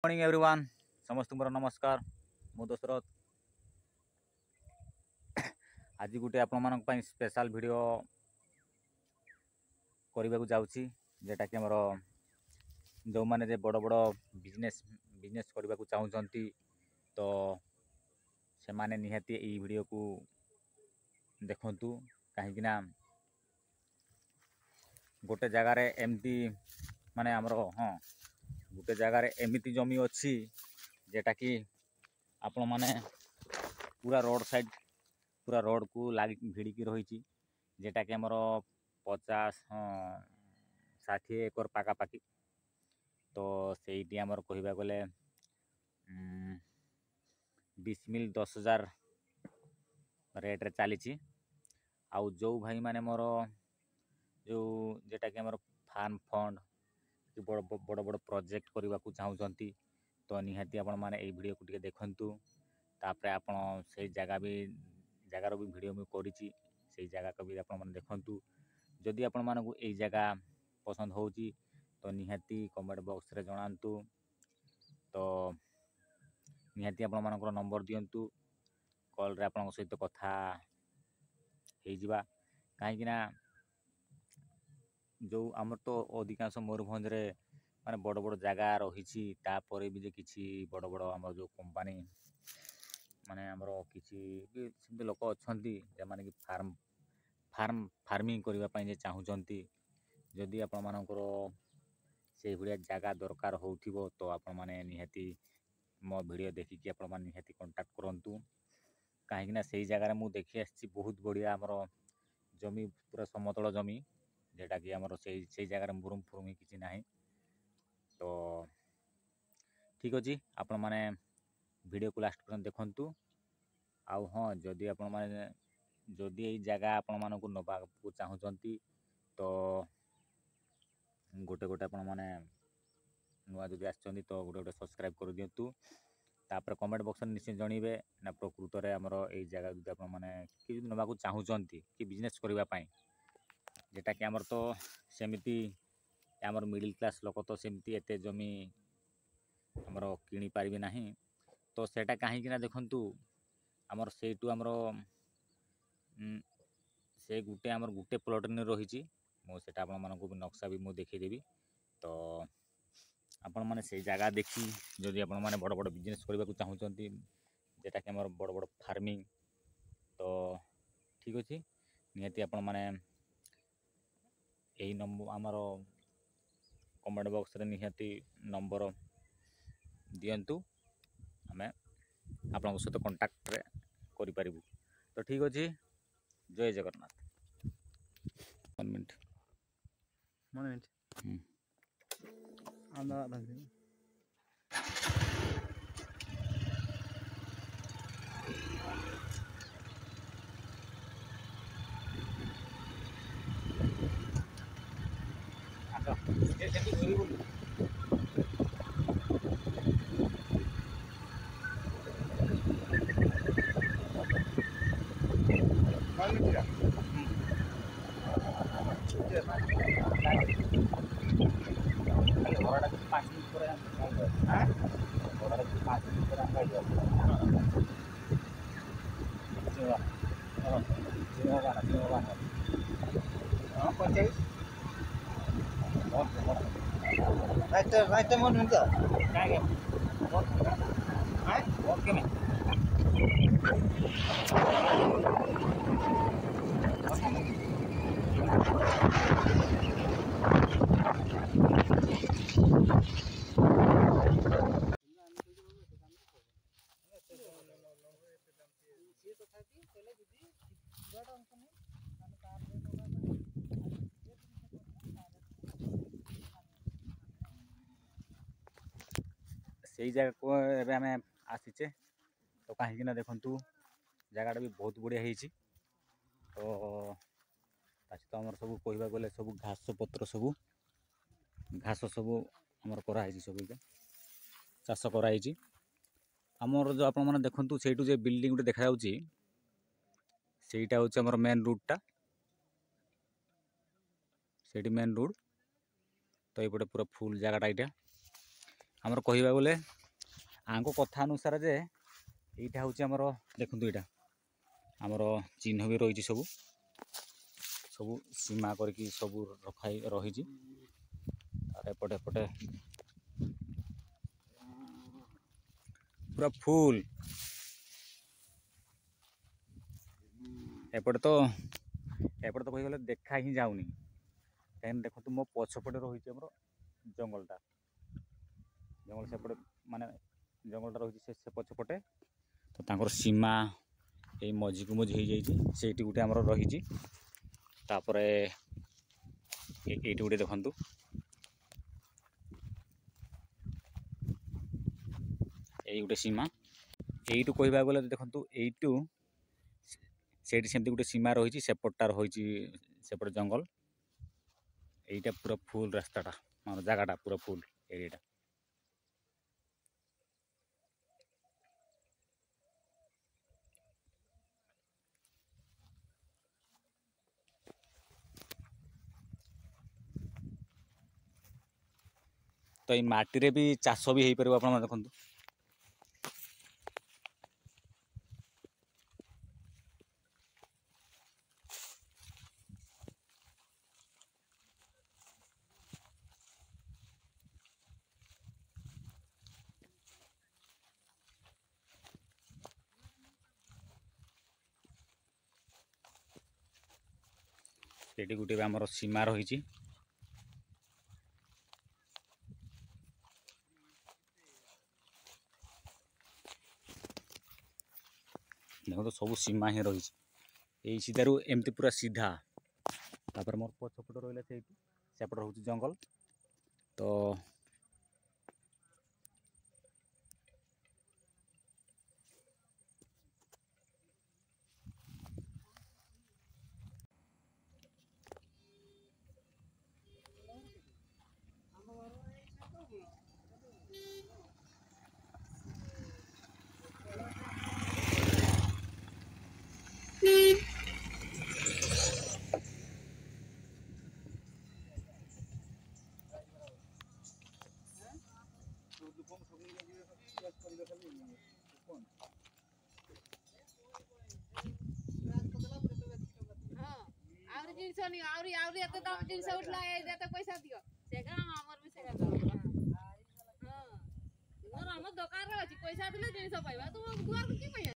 Morning everyone समस्त नमस्कार मु दशरथ आज गोटे आपण स्पेशल वीडियो करने को जाऊँगी जेटा कि आमर जो मैंने बड़ बड़ बिजनेस बिजनेस करने को चाहूँगी तो से माने निहाती यही वीडियो को देखु कहीं गोटे जगार एमती माने आमर हाँ गोटे जगार एमती जमी अच्छी जेटा कि आपण माने पूरा रोड साइड पूरा रोड को लाग भिड़िकी रही जेटा कि आमर 50 हाँ 60 एकर पाखापाखि तो सहीटी आमर कहवा गले 20 मिल 10,000 रेट्रे चली आउ जो भाई माने मोर जो जेटा कि आमर फार्म फंड कि बड़ बड़ बड़ प्रोजेक्ट करने को चाहूँगी तो निहाती आपण माने एई वीडियो को टिके देखंतु तापरे आपण से जगह भी जगार भी वीडियो में करिछि से जगह को भी आपण माने देखंतु जदि आपण मानकु एई जगह पसंद होउची तो निहाती कमेंट बॉक्स रे जणांतु तो निहाती आपण मानकर नंबर दियंतु कॉल रे आपण सहित कथा हे जिबा काहे ना जो आमर तो अधिकांश मयूरभंज रे माने बड़ बड़ जगह रही तापर भी जे किसी बड़ बड़ आमर जो कंपनी माने आमर किसी भी सेमती लोक अच्छा माने कि फार्मिंग करने चाहूँगी जदि आपण मानकर से भाया जगह दरकार हो तो आपण माने निहाती मो वीडियो देखिकी आपण माने निहाती कांटेक्ट करंतु कहीं से जगार मु देखी आसी बहुत बढ़िया आमर जमी पूरा समतल जमी जेटा कि आमर से जगार मुरुम फुरुम किसी ना तो ठीक अच्छे आपण माने वीडियो को लास्ट पर्यंत देखंतु आउ हाँ जदि आपण माने जदि यही जगह आपण मानकु नबा को चाहूँगी तो गोटे गोटे आपण माने नुआ जदि आछंती तो गोटे गोटे सब्सक्राइब कर दियंतु तापर कमेंट बॉक्स में निश्चय जनइबे ना प्रकृत में आमर यही जगह जब आपण माने कि नबा को चाहूँगी कि बिजनेस करबा पई जेटा कि आमर तो सेमिति आमर मिडिल क्लास लोक तो सेमती एते जमी आमर किनी पारिबे नाही तो सेटा कहीं ना देखंतु आमर सेटू आमर से गुटे आमर गुटे प्लॉट ने रही मु सेटा आपण मानकु नक्शा भी मु देखिदेवी तो आपण माने से जगह देखी जदि आपण माने बड़ बड़ बिजनेस करबा को चाहूँगी जेटा कि आमर बड़ बड़ फार्मिंग तो ठीक अच्छे निहाती आपण माने यही नंबर आमर कमेंट बॉक्स रे निहाती नंबर दियंतु आमे आपण सहित कांटेक्ट रे करि परिबु तो ठीक अच्छे जय Jagannath 1 minute 1 minute. Anda lagi. आसो ए सेठी धरि बोलु Mana dia? घोड़ा 5 मिनट पर Hah? घोड़ा 5 मिनट पर आंगा Coba. Oh, siapa mana? Apa cai? What? Right time 1 minute. क्या क्या Hah? ओके में से जगह को आम आसीचे तो कहीं देखु जगटा भी बहुत बढ़िया होती तो तो आमर सब कहवा गले सब घास पत्र सब घास सब आमर कराई सब चाष कराई आमर जो आप देखु से बिल्डिंग गोटे देखा सेटा हूँ आमर मेन रोडटा से मेन रोड तो ये पूरा फुल जगटा यहाँ आमर कहवा बोले आंको कथा अनुसार जे यहाँ हूँ आमर देखु यहाँ आमर चिन्ह भी रही सब सब सीमा करके सब रखाई रही एपटे एपटे पूरा फुल एपटे तो कहीगले देखा ही जाऊनी कहीं देखो मो पछपटे रही जंगलटा जंगल सेपटे माने जंगलटा रही से पछपटे तो तांकर सीमा ये मझी को मझी हो जाए गोटे आमर रही तापर ये गोटे देखु यही गोटे सीमा यू कहवा गले देखु यू से गोटे सीमा रही सेपटा रही सेपटे जंगल यहीटा पूरा फुल रास्ताटा मान जगटा पूरा फुल एरियाटा तो ये माटी भी चाष भी हो पार आप देखु ये गोटे आमर सीमा रही देखो तो सब सीमा ही रही यही सीधारू एमती पूरा सीधा तापर मोर पछपट रहा सेपट हूँ जंगल तो जिनस नहीं आउरी आउरी एते दाम जिनस उठला ए देते पैसा दियो सेगा हमर भी सेगा हां हां हमर दुकान रे अछि पैसा दिले जिनस पाइबा तू दुआर की